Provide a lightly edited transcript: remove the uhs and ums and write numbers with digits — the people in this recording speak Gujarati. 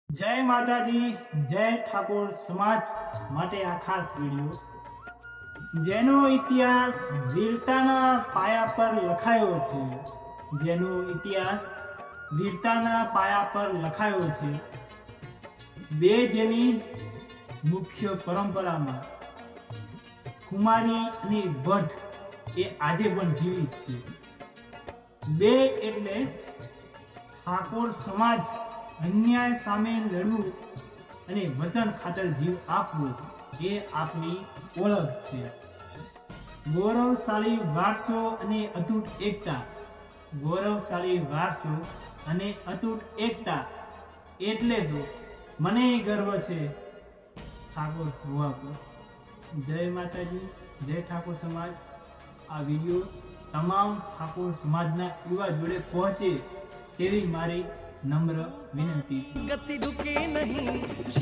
જય માતાજી, જય ઠાકોર સમાજ માટે આ ખાસ વિડીયો, જેનો ઇતિહાસ વીરતાના પાયા પર લખાયો છે. જેનો ઇતિહાસ વીરતાના પાયા પર લખાયો છે. બે જેની મુખ્ય પરંપરામાં કુમારી અને ભટ્ટ એ આજે પણ જીવિત છે. બે એટલે ઠાકોર સમાજ અન્યાય સામે લડવું અને વચન ખાતર જીવ આપવું એ આપણી ઓળખ છે. ગૌરવશાળી વારસો અને અતૂટ એકતા. ગૌરવશાળી વારસો અને અતૂટ એકતા એટલે તો મને ગર્વ છે ઠાકોર હોવા પર. જય માતાજી, જય ઠાકોર સમાજ. આ વિડીયો તમામ ઠાકોર સમાજના યુવા જોડે પહોંચે તેવી મારી નમ્ર વિનંતી છે. गति रुके नहीं।